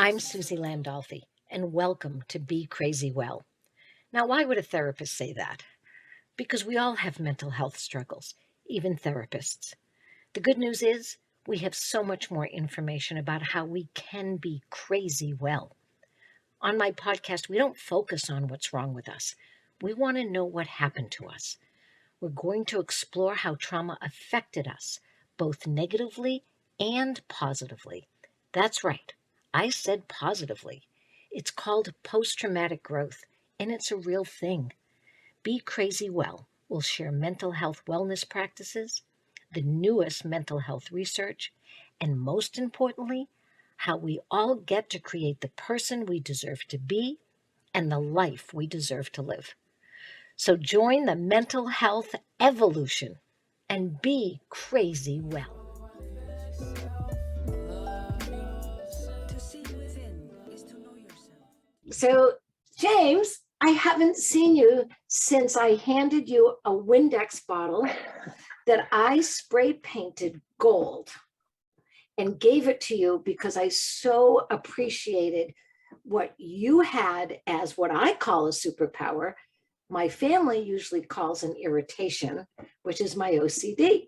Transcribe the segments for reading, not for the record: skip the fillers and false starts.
I'm Suzi Landolfi, and welcome to Be Crazy Well. Now, why would a therapist say that? Because we all have mental health struggles, even therapists. The good news is we have so much more information about how we can be crazy well. On my podcast, we don't focus on what's wrong with us. We want to know what happened to us. We're going to explore how trauma affected us, both negatively and positively. That's right. I said positively. It's called post-traumatic growth, and it's a real thing. Be Crazy Well will share mental health wellness practices, the newest mental health research, and most importantly, how we all get to create the person we deserve to be and the life we deserve to live. So join the mental health evolution and be crazy well. So, James, I haven't seen you since I handed you a Windex bottle that I spray painted gold and gave it to you because I so appreciated what you had as what I call a superpower. My family usually calls an irritation, which is my OCD.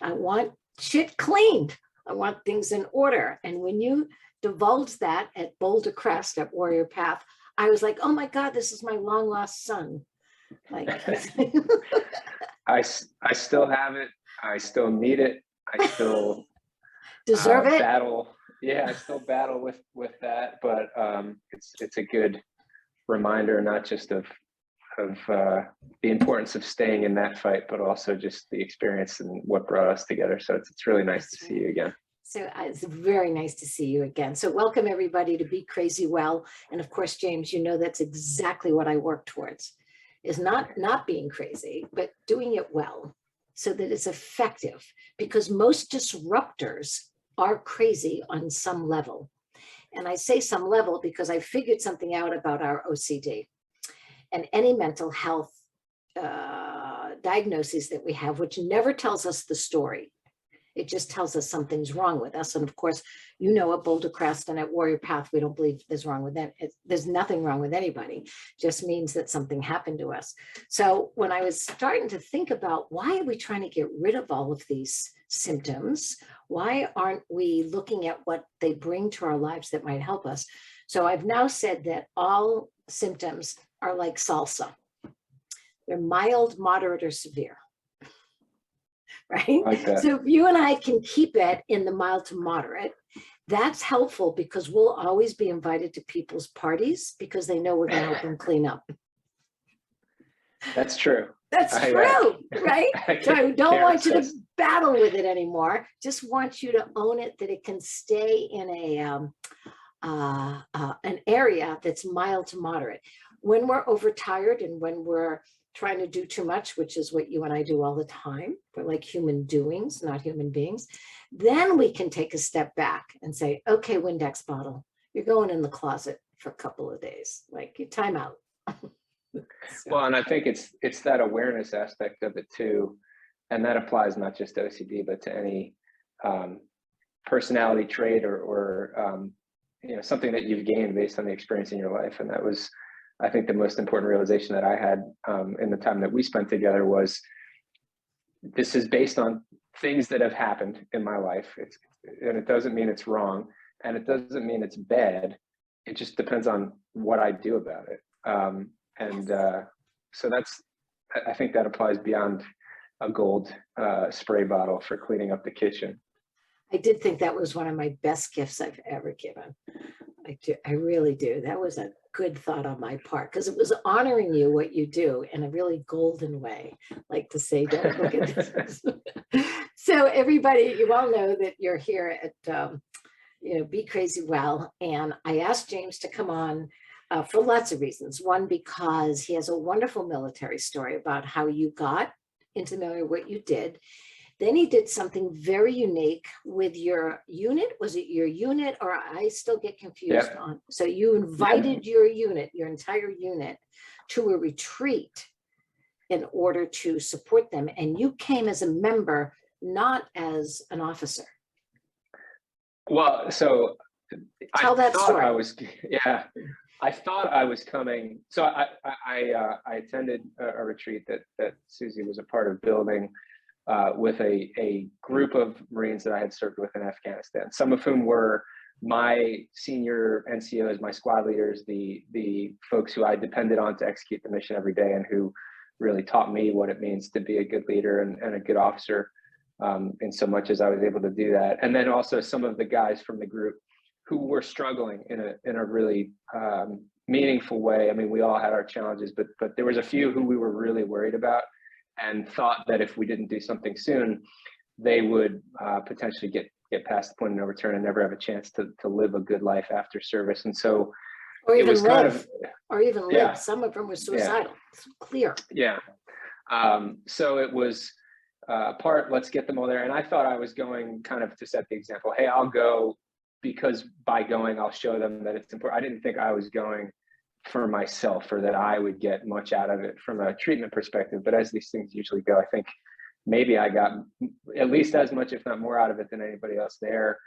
I want shit cleaned. I want things in order. And when you divulged that at Boulder Crest at Warrior Path, I was like, oh my God, this is my long lost son. Like, I still have it. I still need it. I still deserve it. Battle. Yeah, I still battle with that, but it's a good reminder, not just of the importance of staying in that fight, but also just the experience and what brought us together. So it's really nice to see you again. So it's very nice to see you again. So welcome everybody to Be Crazy Well. And of course, James, you know that's exactly what I work towards, is not being crazy, but doing it well so that it's effective, because most disruptors are crazy on some level. And I say some level because I figured something out about our OCD and any mental health diagnoses that we have, which never tells us the story. It just tells us something's wrong with us. And of course, you know, at Boulder Crest and at Warrior Path, we don't believe there's wrong with that. There's nothing wrong with anybody. Just means that something happened to us. So when I was starting to think about why are we trying to get rid of all of these symptoms? Why aren't we looking at what they bring to our lives that might help us? So I've now said that all symptoms are like salsa. They're mild, moderate, or severe. Right? Like that. So if you and I can keep it in the mild to moderate, that's helpful because we'll always be invited to people's parties because they know we're going to help them clean up. That's true. That's true, right? So I don't want you to battle with it anymore. Just want you to own it, that it can stay in an area that's mild to moderate. When we're overtired and when we're trying to do too much, which is what you and I do all the time, we're like human doings, not human beings, then we can take a step back and say, okay, Windex bottle, you're going in the closet for a couple of days, like you time out. Well, and I think it's that awareness aspect of it too, and that applies not just to OCD, but to any personality trait or you know, something that you've gained based on the experience in your life. And that was, I think, the most important realization that I had in the time that we spent together was, this is based on things that have happened in my life. And it doesn't mean it's wrong, and it doesn't mean it's bad. It just depends on what I do about it. So I think that applies beyond a gold spray bottle for cleaning up the kitchen. I did think that was one of my best gifts I've ever given. I really do. That was a good thought on my part, because it was honoring you, what you do, in a really golden way, like to say, don't look at this. So everybody, you all know that you're here at Be Crazy Well. And I asked James to come on for lots of reasons. One, because he has a wonderful military story about how you got into the military, what you did. Then he did something very unique with your unit. Was it your unit, or I still get confused on? So you invited your unit, your entire unit, to a retreat in order to support them. And you came as a member, not as an officer. Well, so Tell that story. Yeah, I thought I was coming. So I attended a retreat that Suzi was a part of building with a group of Marines that I had served with in Afghanistan, some of whom were my senior NCOs, my squad leaders, the folks who I depended on to execute the mission every day and who really taught me what it means to be a good leader and a good officer, in so much as I was able to do that. And then also some of the guys from the group who were struggling in a really meaningful way. I mean, we all had our challenges, but there was a few who we were really worried about and thought that if we didn't do something soon, they would potentially get past the point of no return and never have a chance to live a good life after service. And so or it even was live, kind of, or even live. yeah, Some of them were suicidal. Yeah. It's clear. Yeah. So it was let's get them all there. And I thought I was going kind of to set the example. Hey, I'll go because by going, I'll show them that it's important. I didn't think I was going for myself or that I would get much out of it from a treatment perspective. But as these things usually go, I think maybe I got at least as much, if not more, out of it than anybody else there,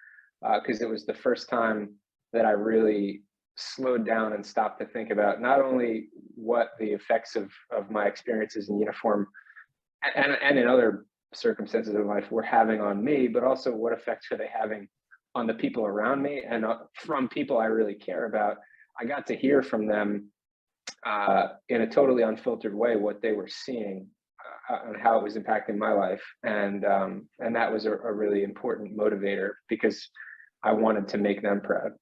because it was the first time that I really slowed down and stopped to think about not only what the effects of my experiences in uniform and in other circumstances of life were having on me, but also what effects are they having on the people around me and from people I really care about. I got to hear from them in a totally unfiltered way what they were seeing and how it was impacting my life, and that was a really important motivator because I wanted to make them proud,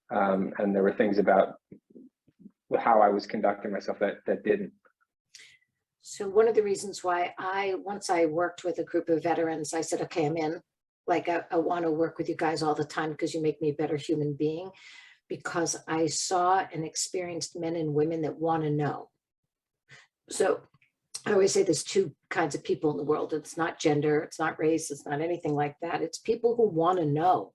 and there were things about how I was conducting myself that didn't. So one of the reasons why once I worked with a group of veterans, I said, okay, I'm in. Like, I want to work with you guys all the time because you make me a better human being, because I saw and experienced men and women that want to know. So I always say there's two kinds of people in the world. It's not gender, it's not race, it's not anything like that. It's people who want to know.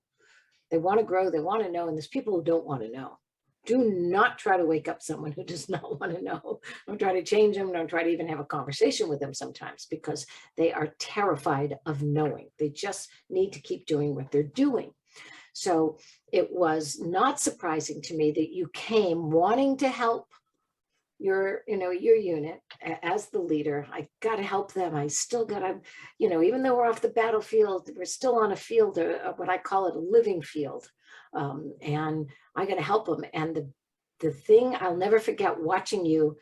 They want to grow, they want to know, and there's people who don't want to know. Do not try to wake up someone who does not want to know. Don't try to change them. Don't try to even have a conversation with them sometimes, because they are terrified of knowing. They just need to keep doing what they're doing. So it was not surprising to me that you came wanting to help your unit as the leader. I got to help them. I still got to, even though we're off the battlefield, we're still on a field, what I call it, a living field. And I got to help them. And the thing I'll never forget watching you,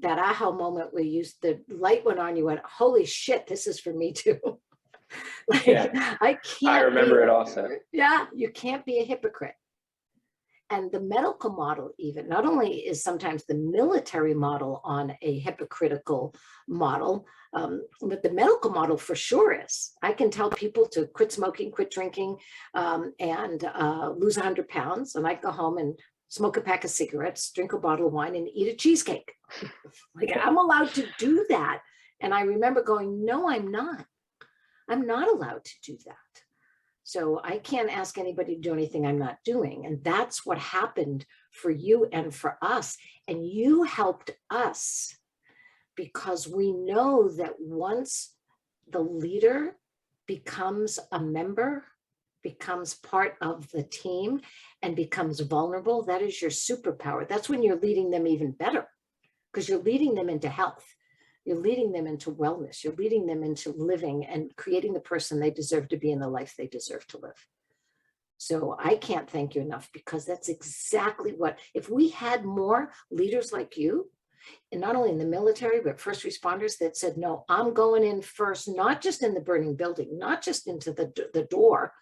that aha moment where the light went on, you went, holy shit, this is for me too. Yeah, I remember it also. Yeah, you can't be a hypocrite. And the medical model, even, not only is sometimes the military model on a hypocritical model, but the medical model for sure is. I can tell people to quit smoking, quit drinking, and lose 100 pounds. And I go home and smoke a pack of cigarettes, drink a bottle of wine, and eat a cheesecake. Like, I'm allowed to do that. And I remember going, no, I'm not. I'm not allowed to do that. So I can't ask anybody to do anything I'm not doing. And that's what happened for you and for us. And you helped us, because we know that once the leader becomes a member, becomes part of the team, and becomes vulnerable, that is your superpower. That's when you're leading them even better, because you're leading them into health. You're leading them into wellness. You're leading them into living and creating the person they deserve to be in the life they deserve to live. So I can't thank you enough, because that's exactly what, if we had more leaders like you, and not only in the military, but first responders that said, no, I'm going in first, not just in the burning building, not just into the door.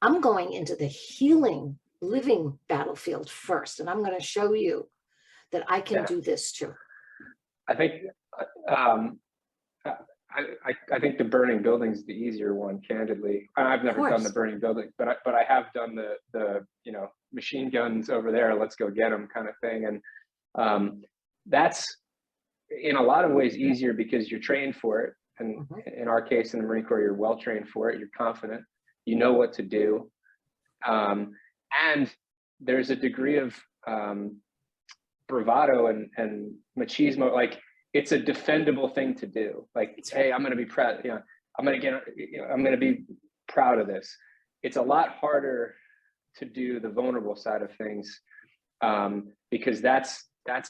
I'm going into the healing, living battlefield first. And I'm going to show you that I can do this too. I think I think the burning building's the easier one, candidly. I've never done the burning building, but I have done the machine guns over there, let's go get them kind of thing. And that's in a lot of ways easier because you're trained for it. And in our case, in the Marine Corps, you're well trained for it. You're confident, you know what to do. And there's a degree of bravado and machismo, like, it's a defendable thing to do. Like, hey, I'm going to be proud. I'm going to be proud of this. It's a lot harder to do the vulnerable side of things, because that's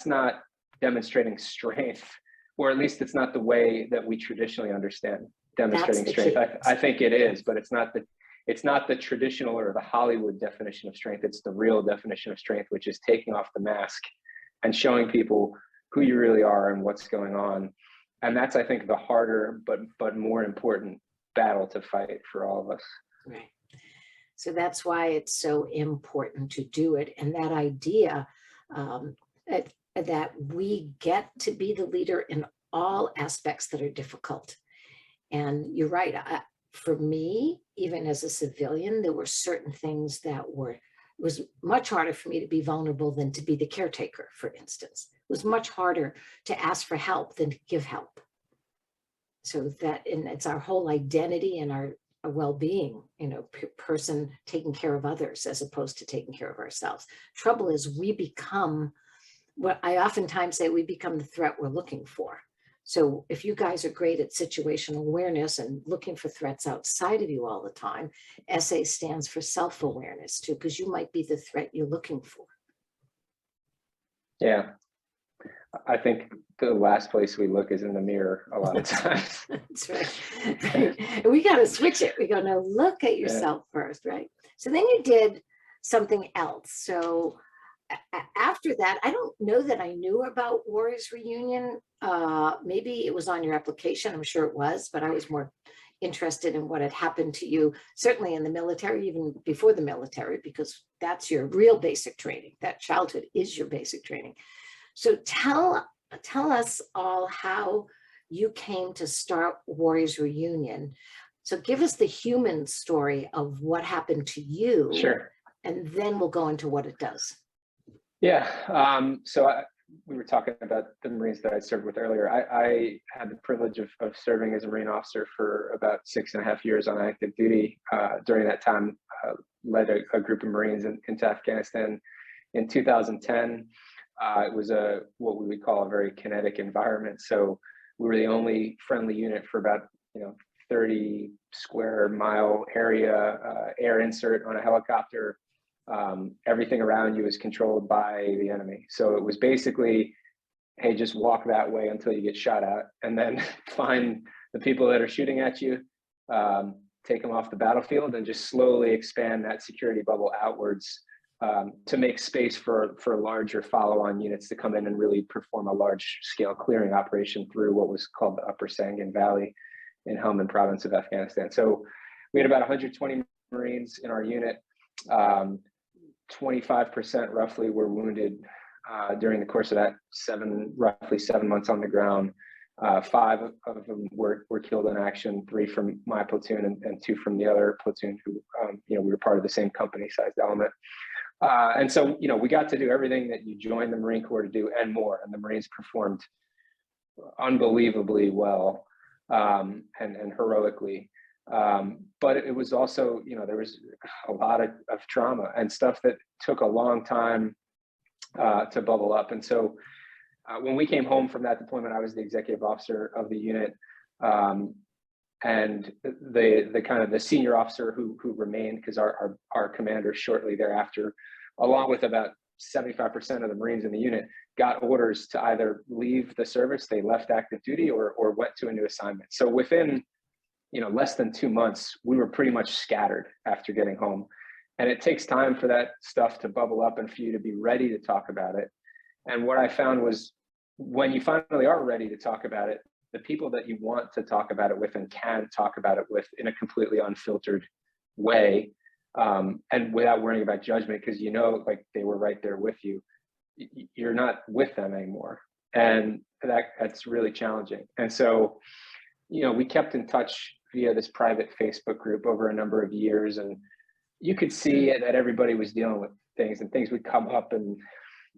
not demonstrating strength, or at least it's not the way that we traditionally understand demonstrating strength. I think it is, but it's not the traditional or the Hollywood definition of strength. It's the real definition of strength, which is taking off the mask and showing people who you really are and what's going on. And that's, I think, the harder but more important battle to fight for all of us. Right. So that's why it's so important to do it. And that idea that we get to be the leader in all aspects that are difficult. And you're right. For me, even as a civilian, there were certain things that it was much harder for me to be vulnerable than to be the caretaker, for instance. It was much harder to ask for help than to give help. So and it's our whole identity and our well-being, person taking care of others as opposed to taking care of ourselves. Trouble is we become, what I oftentimes say, we become the threat we're looking for. So if you guys are great at situational awareness and looking for threats outside of you all the time, SA stands for self-awareness too, because you might be the threat you're looking for. Yeah. I think the last place we look is in the mirror a lot of times. That's right. We got to switch it. We got to look at yourself first, right? So then you did something else. So after that, I don't know that I knew about Warriors Reunion. Maybe it was on your application. I'm sure it was, but I was more interested in what had happened to you, certainly in the military, even before the military, because that's your real basic training. That childhood is your basic training. So tell us all how you came to start Warriors Reunion. So give us the human story of what happened to you. Sure. And then we'll go into what it does. Yeah. We were talking about the Marines that I served with earlier. I had the privilege of serving as a Marine officer for about 6.5 years on active duty. During that time, led a group of Marines into Afghanistan in 2010. It was what we would call a very kinetic environment. So we were the only friendly unit for about 30 square mile area, air insert on a helicopter. Everything around you is controlled by the enemy. So it was basically, hey, just walk that way until you get shot at, and then find the people that are shooting at you, take them off the battlefield, and just slowly expand that security bubble outwards to make space for larger follow-on units to come in and really perform a large-scale clearing operation through what was called the Upper Sangin Valley in Helmand province of Afghanistan. So we had about 120 Marines in our unit. 25% roughly were wounded during the course of that roughly 7 months on the ground. 5 of them were killed in action, 3 from my platoon and 2 from the other platoon who, we were part of the same company-sized element. And so, we got to do everything that you joined the Marine Corps to do and more. And the Marines performed unbelievably well and heroically. But it was also, there was a lot of trauma and stuff that took a long time to bubble up. And so when we came home from that deployment, I was the executive officer of the unit. And the kind of the senior officer who remained, because our commander shortly thereafter, along with about 75% of the Marines in the unit, got orders to either leave the service, they left active duty, or went to a new assignment. So within less than 2 months, we were pretty much scattered after getting home. And it takes time for that stuff to bubble up and for you to be ready to talk about it. And what I found was when you finally are ready to talk about it, the people that you want to talk about it with and can talk about it with in a completely unfiltered way, and without worrying about judgment, because like they were right there with you, you're not with them anymore. And that's really challenging. And so, we kept in touch via this private Facebook group over a number of years, and you could see that everybody was dealing with things, and things would come up,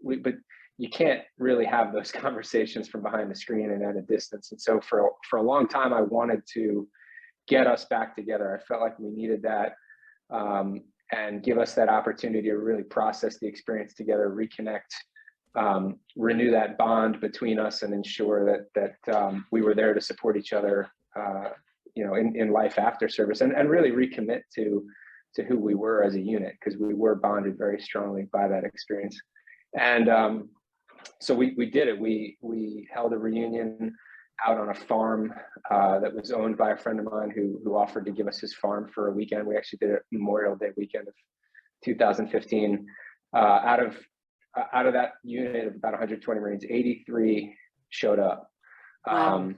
but you can't really have those conversations from behind the screen and at a distance. And so for a long time, I wanted to get us back together. I felt like we needed that, and give us that opportunity to really process the experience together, reconnect, renew that bond between us, and ensure that we were there to support each other, in life after service, and really recommit to who we were as a unit, because we were bonded very strongly by that experience. And so we did it. We held a reunion out on a farm that was owned by a friend of mine who offered to give us his farm for a weekend. We actually did it Memorial Day weekend of 2015. Out of that unit of about 120 Marines, 83 showed up. Wow.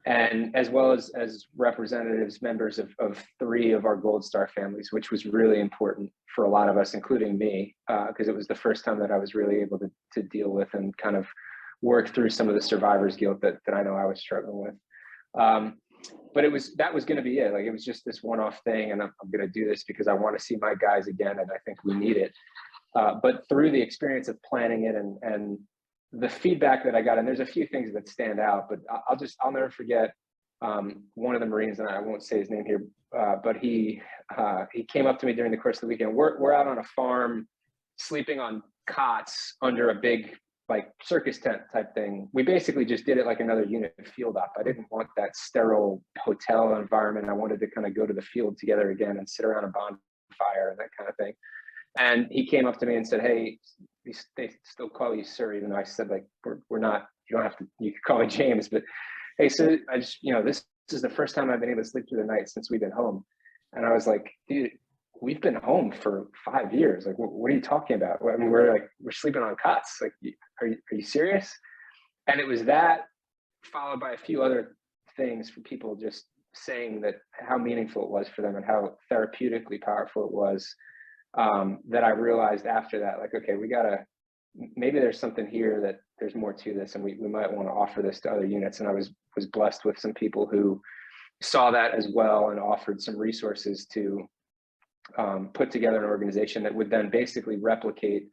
And as well as representatives, members of 3 of our Gold Star families, which was really important for a lot of us, including me, because it was the first time that I was really able to deal with and kind of work through some of the survivor's guilt that I know I was struggling with. But that was going to be it. Like, it was just this one-off thing, and I'm going to do this because I want to see my guys again, and I think we need it. But through the experience of planning it and the feedback that I got, and there's a few things that stand out, but I'll never forget one of the Marines, and I won't say his name here, but he came up to me during the course of the weekend. We're out on a farm, sleeping on cots under a big, like, circus tent type thing. We basically just did it like another unit field op. I didn't want that sterile hotel environment. I wanted to kind of go to the field together again and sit around a bonfire and that kind of thing. And he came up to me and said, "Hey," they still call you sir, even though I said, like, we're not, you don't have to, you can call me James, but hey, so I just, this is the first time I've been able to sleep through the night since we've been home. And I was like, dude, we've been home for 5 years. Like, what are you talking about? I mean, we're sleeping on cots. Like, are you serious? And it was that, followed by a few other things from people just saying that how meaningful it was for them and how therapeutically powerful it was, that I realized after that, like, okay, maybe there's something here, that there's more to this, and we might want to offer this to other units. And I was blessed with some people who saw that as well and offered some resources to put together an organization that would then basically replicate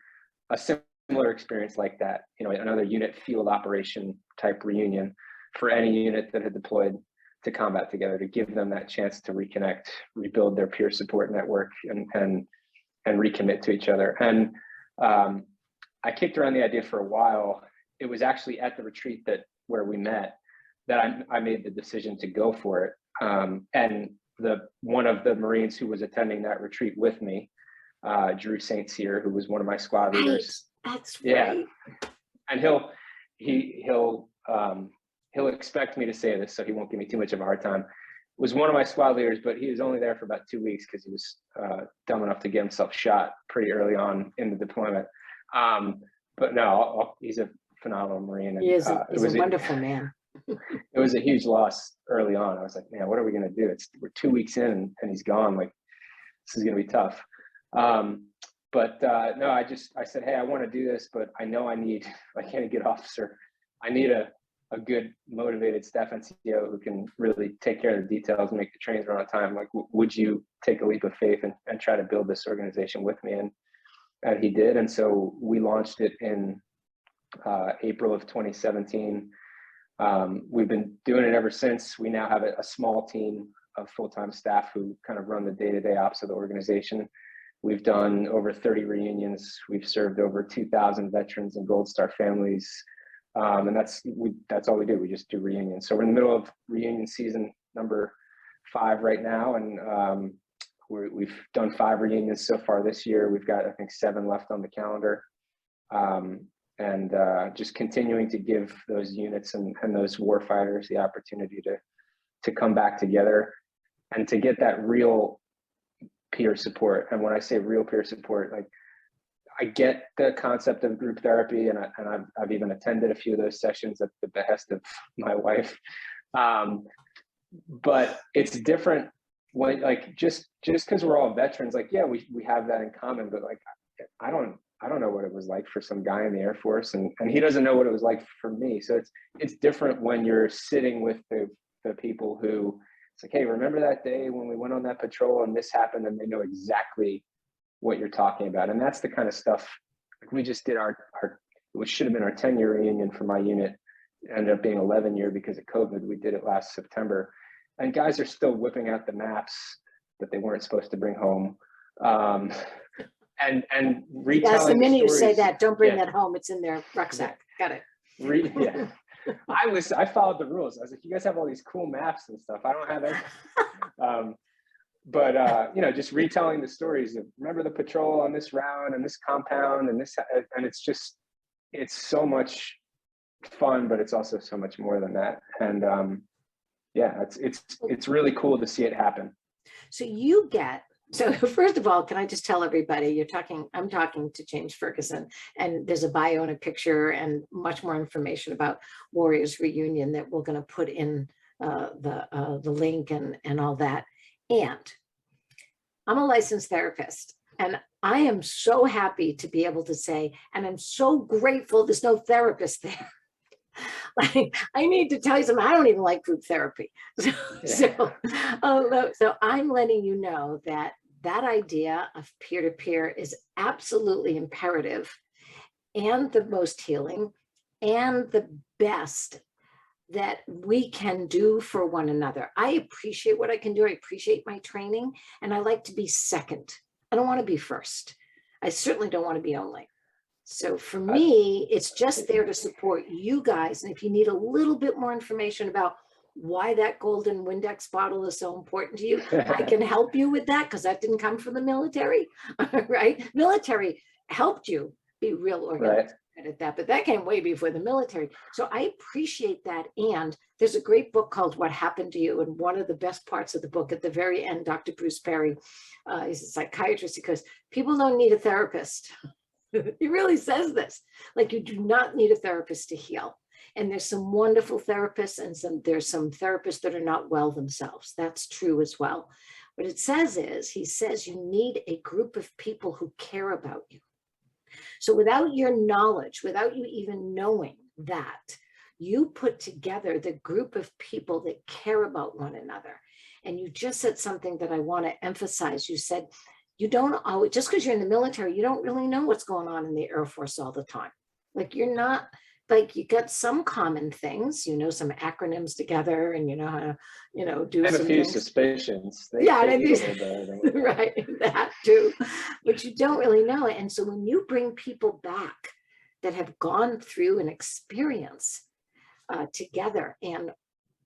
a similar experience like that, another unit field operation type reunion for any unit that had deployed to combat together, to give them that chance to reconnect, rebuild their peer support network, and recommit to each other. And I kicked around the idea for a while. It was actually at the retreat where we met that I made the decision to go for it. And one of the Marines who was attending that retreat with me, Drew St. Cyr, who was one of my squad leaders. That's yeah. right. And he'll expect me to say this, so he won't give me too much of a hard time. Was one of my squad leaders, but he was only there for about 2 weeks because he was dumb enough to get himself shot pretty early on in the deployment. But no, he's a phenomenal Marine. And, he's a wonderful man. It was a huge loss early on. I was like, man, what are we going to do? We're 2 weeks in and he's gone. Like, this is going to be tough. But no, I said, hey, I want to do this, but I know like any good officer, I need a good motivated staff NCO who can really take care of the details and make the trains run on time. Like, would you take a leap of faith and try to build this organization with me? And he did. And so we launched it in April of 2017. We've been doing it ever since. We now have a small team of full-time staff who kind of run the day-to-day ops of the organization. We've done over 30 reunions. We've served over 2,000 veterans and Gold Star families. And that's all we do. We just do reunions. So we're in the middle of reunion season number 5 right now. And we've done 5 reunions so far this year. We've got, I think, 7 left on the calendar. And just continuing to give those units and those warfighters the opportunity to come back together and to get that real peer support. And when I say real peer support, like, I get the concept of group therapy, and I've even attended a few of those sessions at the behest of my wife. But it's different when, like, just because we're all veterans, like, yeah, we have that in common, but like, I don't know what it was like for some guy in the Air Force, and he doesn't know what it was like for me. So it's different when you're sitting with the people who, it's like, hey, remember that day when we went on that patrol and this happened, and they know exactly what you're talking about. And that's the kind of stuff, like, we just did our which should have been our 10-year reunion for my unit. It ended up being 11-year because of COVID. We did it last September, and guys are still whipping out the maps that they weren't supposed to bring home. And retelling Yes, the minute you say stories. that, don't bring that home. It's in their rucksack. Got it. Yeah. I followed the rules. I was like, you guys have all these cool maps and stuff. I don't have any. but you know, just retelling the stories of, remember the patrol on this route and this compound and this, and it's so much fun, but it's also so much more than that. And yeah, it's really cool to see it happen. So first of all, can I just tell everybody, I'm talking to James Ferguson, and there's a bio and a picture and much more information about Warriors Reunion that we're going to put in the link and all that. And I'm a licensed therapist, and I am so happy to be able to say, and I'm so grateful there's no therapist there. Like, I need to tell you something. I don't even like group therapy. So I'm letting you know that idea of peer-to-peer is absolutely imperative, and the most healing and the best that we can do for one another. I appreciate what I can do. I appreciate my training, and I like to be second. I don't want to be first. I certainly don't want to be only. So for me, it's just there to support you guys. And if you need a little bit more information about why that golden Windex bottle is so important to you, I can help you with that, because that didn't come from the military, right? Military helped you be real organized. Right. At that, but that came way before the military. So I appreciate that. And there's a great book called What Happened to You. And one of the best parts of the book, at the very end, Dr. Bruce Perry, is a psychiatrist, because people don't need a therapist. He really says this, like, you do not need a therapist to heal. And there's some wonderful therapists, and there's some therapists that are not well themselves. That's true as well. What it says is, he says you need a group of people who care about you. So without your knowledge, without you even knowing that, you put together the group of people that care about one another. And you just said something that I want to emphasize. You said, you don't always, just because you're in the military, you don't really know what's going on in the Air Force all the time. Like, you're not, like, you got some common things, you know, some acronyms together, and you know how to, you know, do some a few things. Suspicions. Right, that too. But you don't really know it. And so when you bring people back that have gone through an experience together, and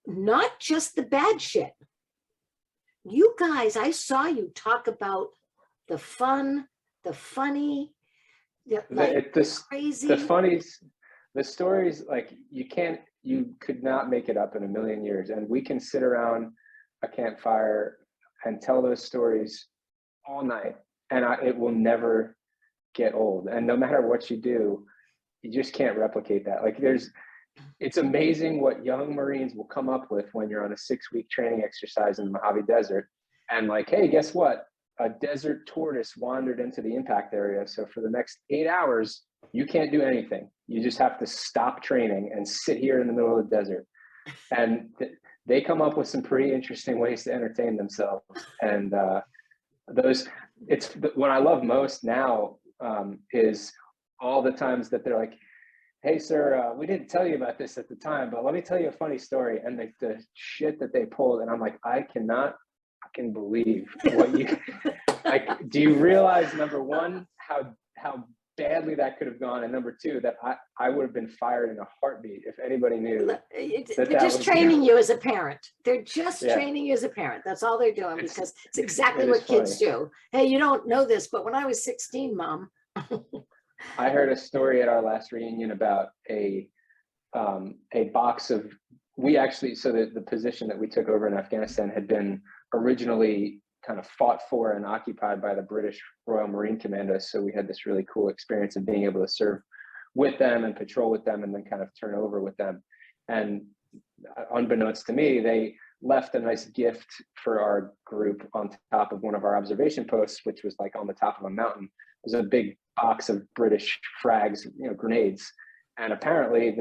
not just the bad shit, you guys, I saw you talk about the fun, the funny, the crazy, the funnies, the stories. Like, you could not make it up in a million years. And we can sit around a campfire and tell those stories all night, and it will never get old. And no matter what you do, you just can't replicate that. Like, it's amazing what young Marines will come up with when you're on a 6-week training exercise in the Mojave Desert. And like, hey, guess what? A desert tortoise wandered into the impact area. So for the next 8 hours, you can't do anything. You just have to stop training and sit here in the middle of the desert. And they come up with some pretty interesting ways to entertain themselves. And what I love most now is all the times that they're like, hey, sir, we didn't tell you about this at the time, but let me tell you a funny story. And the shit that they pulled, and I'm like, I cannot fucking believe what you like. Do you realize, number one, how badly that could have gone, and number two, that I would have been fired in a heartbeat if anybody knew. They're just training you as a parent. They're just training you as a parent. That's all they're doing, because it's exactly what kids do. Hey, you don't know this, but when I was 16, Mom. I heard a story at our last reunion about a box of, so the position that we took over in Afghanistan had been originally kind of fought for and occupied by the British Royal Marine Commandos. So we had this really cool experience of being able to serve with them and patrol with them, and then kind of turn over with them. And unbeknownst to me, they left a nice gift for our group on top of one of our observation posts, which was like on the top of a mountain. It was a big box of British frags, grenades. And apparently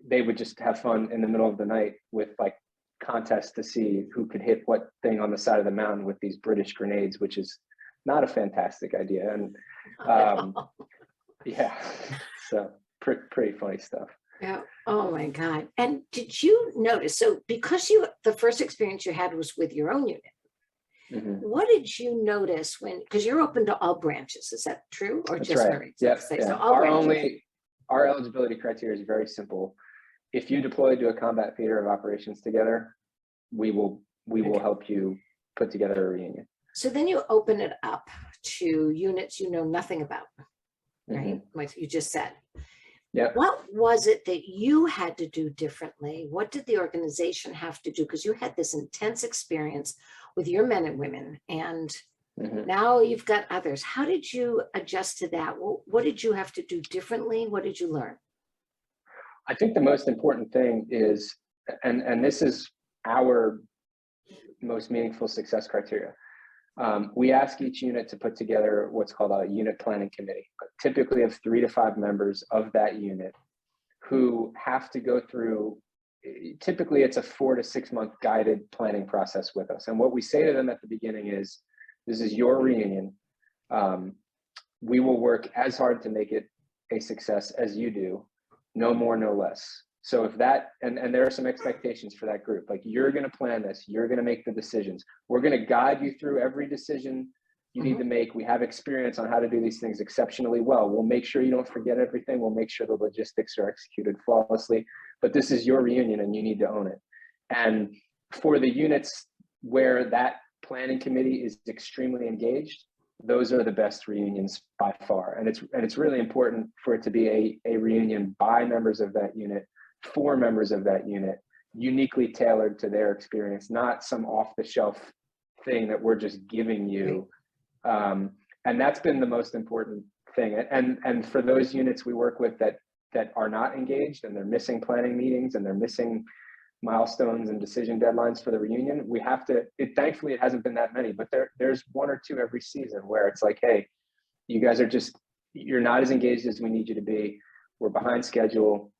they would just have fun in the middle of the night with like contests to see who could hit what thing on the side of the mountain with these British grenades, which is not a fantastic idea. And yeah, so pretty funny stuff. Yeah. Oh my God. And did you notice, so because the first experience you had was with your own unit, what did you notice because you're open to all branches, is that true? Or That's just right. Marines? Yeah. So Our eligibility criteria is very simple. If you deploy to a combat theater of operations together, we will help you put together a reunion. So then you open it up to units you know nothing about, right? Like you just said. Yeah. What was it that you had to do differently? What did the organization have to do? Because you had this intense experience with your men and women, and now you've got others. How did you adjust to that? What did you have to do differently? What did you learn? I think the most important thing is, and this is our most meaningful success criteria. We ask each unit to put together what's called a unit planning committee, typically of 3 to 5 members of that unit who have to go through, typically it's a 4 to 6 month guided planning process with us. And what we say to them at the beginning is, this is your reunion. We will work as hard to make it a success as you do, no more, no less. So if that, and there are some expectations for that group, like you're going to plan this, you're going to make the decisions. We're going to guide you through every decision you need to make. We have experience on how to do these things exceptionally well. We'll make sure you don't forget everything. We'll make sure the logistics are executed flawlessly, but this is your reunion and you need to own it. And for the units where that planning committee is extremely engaged, those are the best reunions by far. And it's really important for it to be a reunion by members of that unit, for members of that unit, uniquely tailored to their experience, not some off-the-shelf thing that we're just giving you. And that's been the most important thing. And for those units we work with that are not engaged and they're missing planning meetings and they're missing milestones and decision deadlines for the reunion, we have to, thankfully it hasn't been that many, but there's 1 or 2 every season where it's like, hey, you guys are you're not as engaged as we need you to be. We're behind schedule.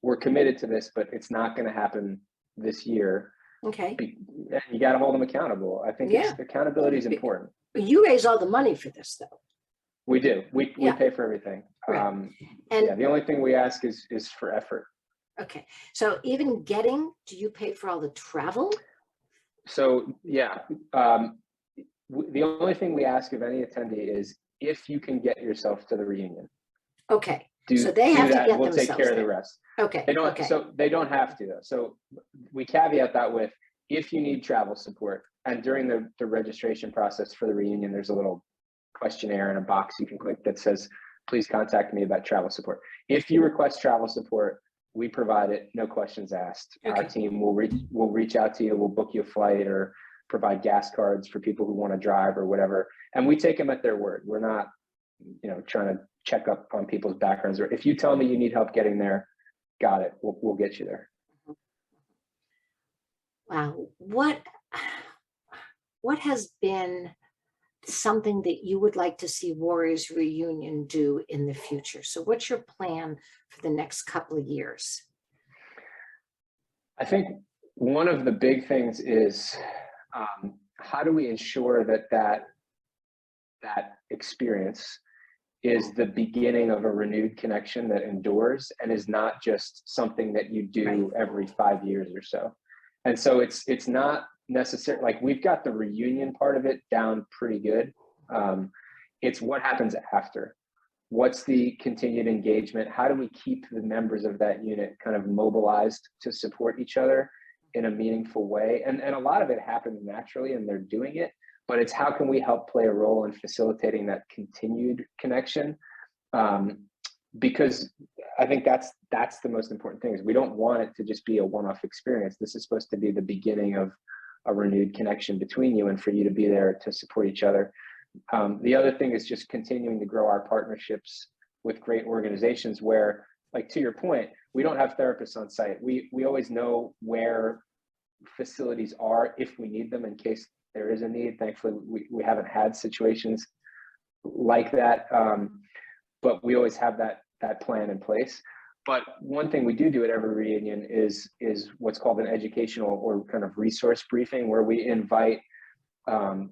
We're committed to this, but it's not going to happen this year. Okay. You got to hold them accountable. I think accountability is important. But you raise all the money for this, though. We do. We pay for everything. Right. The only thing we ask is for effort. Okay. So even do you pay for all the travel? So the only thing we ask of any attendee is if you can get yourself to the reunion. Okay. So they have to get we'll themselves take care there. of the rest. Okay. They don't. So they don't have to though. So we caveat that with, if you need travel support, and during the registration process for the reunion, there's a little questionnaire and a box you can click that says, please contact me about travel support. If you request travel support, we provide it, no questions asked. Okay. Our team will reach out to you. We'll book you a flight or provide gas cards for people who want to drive or whatever. And we take them at their word. We're not, trying to check up on people's backgrounds. Or if you tell me you need help getting there, got it. We'll get you there. Wow. What has been something that you would like to see Warriors Reunion do in the future? So what's your plan for the next couple of years? I think one of the big things is how do we ensure that experience is the beginning of a renewed connection that endures and is not just something that you do every 5 years or so. And so it's not necessarily like we've got the reunion part of it down pretty good. It's what happens after. What's the continued engagement? How do we keep the members of that unit kind of mobilized to support each other in a meaningful way? And a lot of it happens naturally and they're doing it, but it's how can we help play a role in facilitating that continued connection? Because I think that's the most important thing is we don't want it to just be a one-off experience. This is supposed to be the beginning of a renewed connection between you and for you to be there to support each other. The other thing is just continuing to grow our partnerships with great organizations where, like to your point, we don't have therapists on site. We always know where facilities are if we need them in case there is a need. Thankfully, we haven't had situations like that, but we always have that plan in place. But one thing we do at every reunion is what's called an educational or kind of resource briefing, where we invite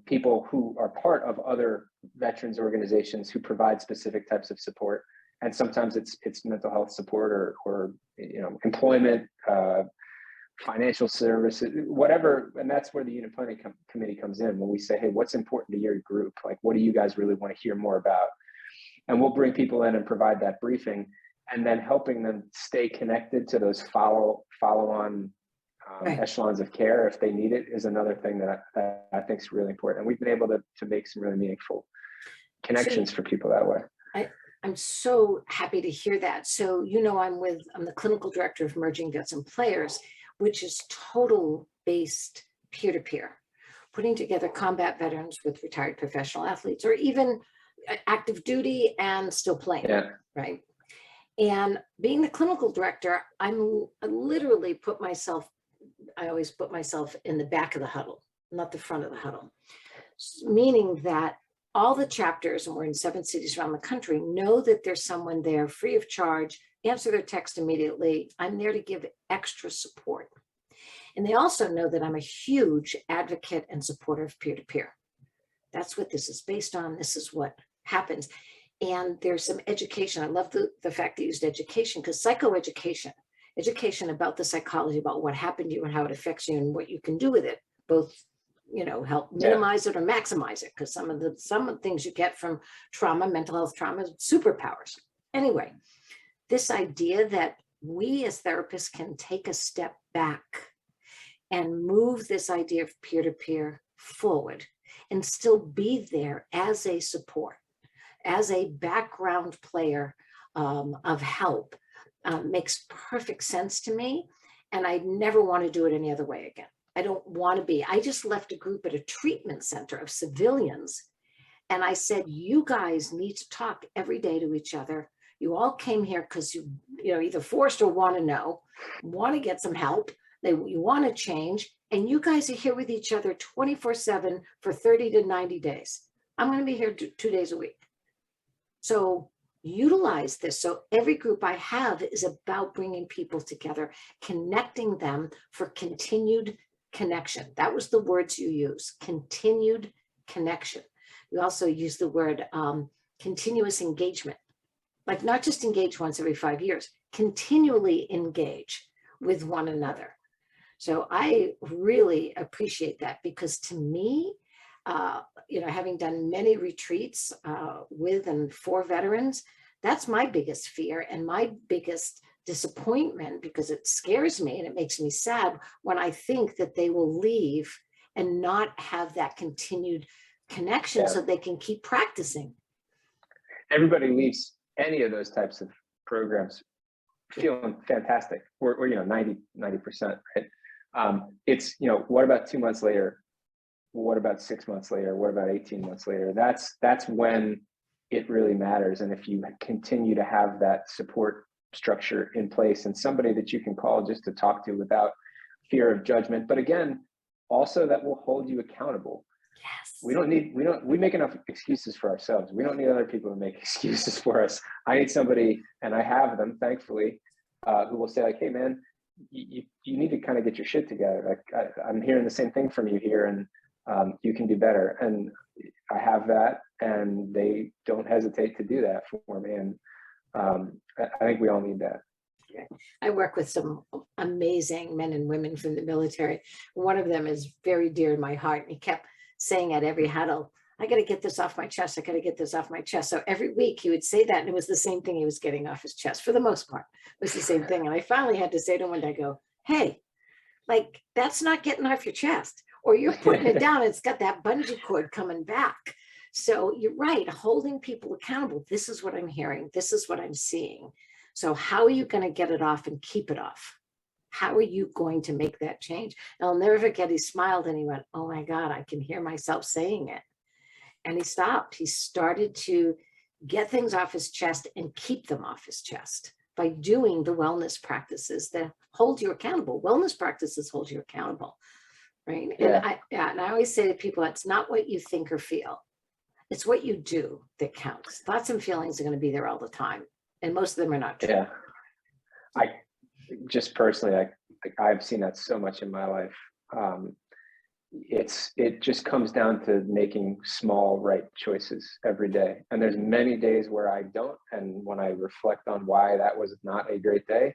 people who are part of other veterans organizations who provide specific types of support. And sometimes it's mental health support or employment, financial services, whatever. And that's where the unit planning committee comes in, when we say, hey, what's important to your group? Like, what do you guys really want to hear more about? And we'll bring people in and provide that briefing, and then helping them stay connected to those follow-on Right. echelons of care if they need it is another thing that I think is really important. And we've been able to make some really meaningful So connections for people that way. I, I'm so happy to hear that. So, you know, I'm the clinical director of Emerging Vets and Players, which is total based peer-to-peer, putting together combat veterans with retired professional athletes, or even active duty and still playing, Yeah. right? And being the clinical director, I literally I always put myself in the back of the huddle, not the front of the huddle, meaning that all the chapters, and we're in 7 cities around the country, know that there's someone there free of charge, answer their text immediately. I'm there to give extra support. And they also know that I'm a huge advocate and supporter of peer-to-peer. That's what this is based on. This is what happens. And there's some education. I love the fact that you used education, because psychoeducation, education about the psychology, about what happened to you and how it affects you and what you can do with it, both, you know, help minimize it or maximize it, because some of the things you get from trauma, mental health trauma, is superpowers. Anyway, this idea that we as therapists can take a step back and move this idea of peer-to-peer forward and still be there as a support, as a background player of help, makes perfect sense to me. And I never want to do it any other way again. I don't want to be. I just left a group at a treatment center of civilians. And I said, you guys need to talk every day to each other. You all came here because you know, either forced or want to know, want to get some help. You want to change. And you guys are here with each other 24/7 for 30 to 90 days. I'm going to be here 2 days a week. So utilize this. So every group I have is about bringing people together, connecting them for continued connection. That was the words you use, continued connection. You also use the word continuous engagement, like not just engage once every 5 years, continually engage with one another. So I really appreciate that, because to me, you know, having done many retreats with and for veterans, that's my biggest fear and my biggest disappointment, because it scares me and it makes me sad when I think that they will leave and not have that continued connection so they can keep practicing. Everybody leaves any of those types of programs feeling fantastic, or you know, 90%, right? It's, you know, what about 2 months later? What about 6 months later? What about 18 months later? That's when it really matters. And if you continue to have that support structure in place and somebody that you can call just to talk to without fear of judgment, but again, also that will hold you accountable. Yes. We make enough excuses for ourselves. We don't need other people to make excuses for us. I need somebody, and I have them, thankfully, who will say like, hey man, you need to kind of get your shit together. Like I'm hearing the same thing from you here, and you can do better. And I have that, and they don't hesitate to do that for me. And I think we all need that. I work with some amazing men and women from the military. One of them is very dear to my heart. And he kept saying at every huddle, I got to get this off my chest. I got to get this off my chest. So every week he would say that, and it was the same thing he was getting off his chest for the most part. It was the same thing. And I finally had to say to him one day, I go, hey, like that's not getting off your chest, or you're putting it down. It's got that bungee cord coming back. So you're right, holding people accountable. This is what I'm hearing. This is what I'm seeing. So how are you going to get it off and keep it off? How are you going to make that change? And I'll never forget, he smiled and he went, oh my God, I can hear myself saying it. And he stopped. He started to get things off his chest and keep them off his chest by doing the wellness practices that hold you accountable. Wellness practices hold you accountable, right? Yeah. And I always say to people, it's not what you think or feel. It's what you do that counts. Thoughts and feelings are going to be there all the time, and most of them are not true. Yeah. I just personally, I've seen that so much in my life. It just comes down to making small right choices every day. And there's many days where I don't. And when I reflect on why that was not a great day,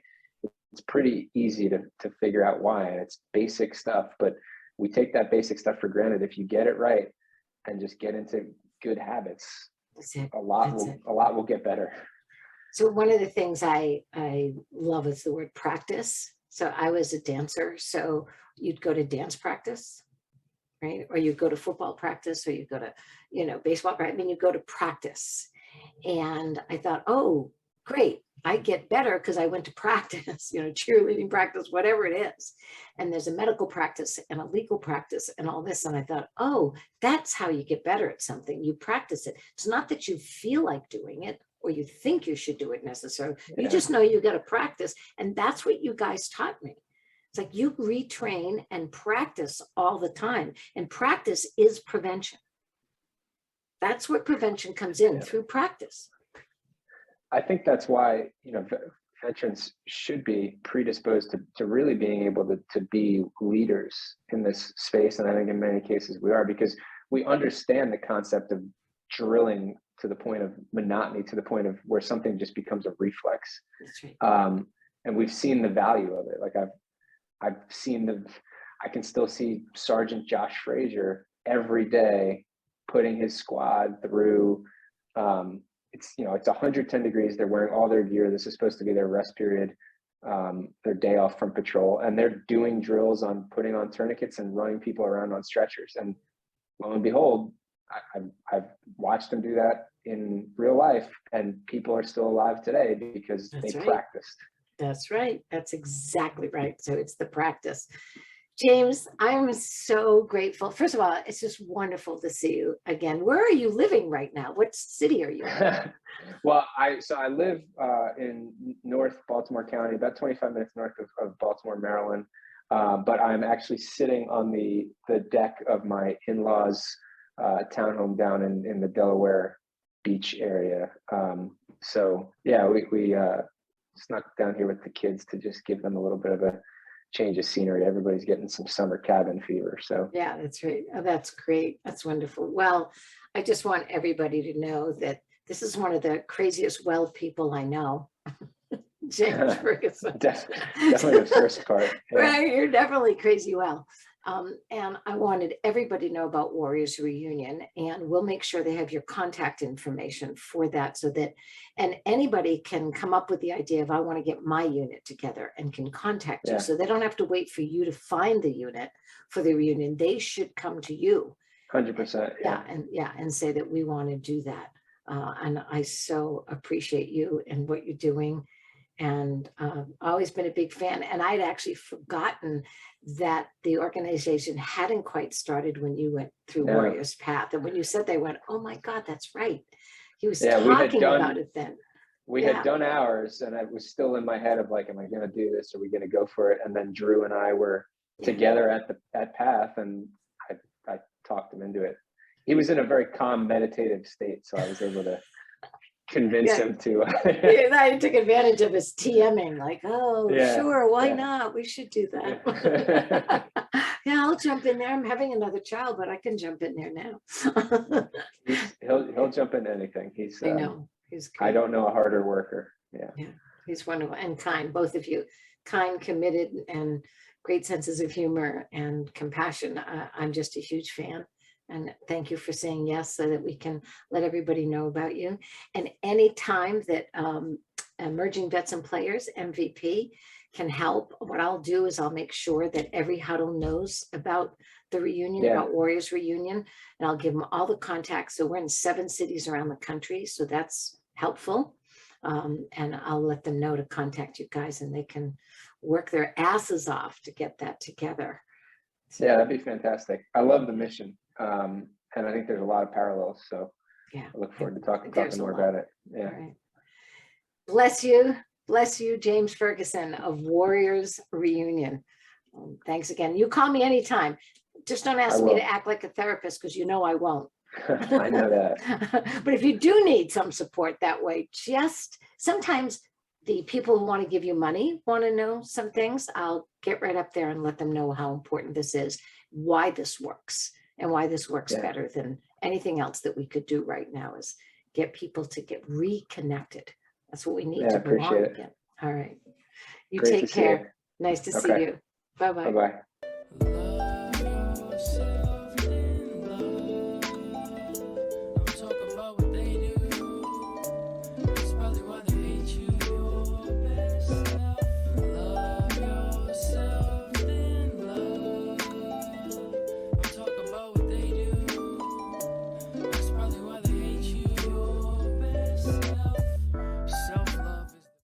it's pretty easy to figure out why. And it's basic stuff, but we take that basic stuff for granted. If you get it right and just get into good habits, a lot will get better. So one of the things I love is the word practice. So I was a dancer. So you'd go to dance practice, right? Or you go to football practice, or you go to, baseball practice. I mean, you go to practice. And I thought, oh, great, I get better because I went to practice, cheerleading practice, whatever it is. And there's a medical practice and a legal practice and all this. And I thought, oh, that's how you get better at something. You practice it. It's not that you feel like doing it or you think you should do it necessarily. You just know you got to practice. And that's what you guys taught me. It's like you retrain and practice all the time. And practice is prevention. That's where prevention comes in, through practice. I think that's why, veterans should be predisposed to really being able to be leaders in this space. And I think in many cases we are, because we understand the concept of drilling to the point of monotony, to the point of where something just becomes a reflex. That's right. And we've seen the value of it. Like I've seen I can still see Sergeant Josh Frazier every day putting his squad through, it's 110 degrees. They're wearing all their gear. This is supposed to be their rest period, their day off from patrol. And they're doing drills on putting on tourniquets and running people around on stretchers. And lo and behold, I've watched them do that in real life, and people are still alive today because they practiced. That's right. That's exactly right. So it's the practice. James, I'm so grateful. First of all, it's just wonderful to see you again. Where are you living right now? What city are you in? Well, I live in North Baltimore County, about 25 minutes north of Baltimore, Maryland. But I'm actually sitting on the deck of my in-laws' townhome down in the Delaware Beach area. So yeah, we snuck down here with the kids to just give them a little bit of a change of scenery. Everybody's getting some summer cabin fever. So yeah, that's right. Oh, that's great. That's wonderful. Well, I just want everybody to know that this is one of the craziest well people I know. James Ferguson. Definitely the first part. Yeah. Right, you're definitely crazy well. And I wanted everybody to know about Warriors Reunion, and we'll make sure they have your contact information for that, so that, and anybody can come up with the idea of, I want to get my unit together, and can contact you. So they don't have to wait for you to find the unit for the reunion. They should come to you. 100%. And say that we want to do that. And I so appreciate you and what you're doing. And I've always been a big fan. And I'd actually forgotten that the organization hadn't quite started when you went through Warriors Path. And when you said they went, oh my God, that's right. He was talking about it then. We had done ours, and I was still in my head of like, am I going to do this? Are we going to go for it? And then Drew and I were together at Path, and I talked him into it. He was in a very calm, meditative state, so I was able to convince him to. I took advantage of his TMing, like, sure, why not? We should do that. I'll jump in there. I'm having another child, but I can jump in there now. He'll jump into anything. I know. He's great. I don't know a harder worker. Yeah, he's wonderful and kind, both of you. Kind, committed, and great senses of humor and compassion. I'm just a huge fan. And thank you for saying yes, so that we can let everybody know about you. And anytime that Emerging Vets and Players, MVP, can help, what I'll do is I'll make sure that every huddle knows about the reunion, about Warriors Reunion, and I'll give them all the contacts. So we're in 7 cities around the country, so that's helpful. And I'll let them know to contact you guys, and they can work their asses off to get that together. So, that'd be fantastic. I love the mission. And I think there's a lot of parallels. So I look forward to talking more about it. Yeah. Right. Bless you, James Ferguson of Warriors Reunion. Thanks again. You call me anytime. Just don't ask me to act like a therapist, because you know I won't. I know that. But if you do need some support that way, just sometimes the people who want to give you money want to know some things. I'll get right up there and let them know how important this is, why this works, and why this works better than anything else that we could do right now, is get people to get reconnected. That's what we need to belong again. All right. You take care. Nice to see you. Bye-bye. Bye-bye.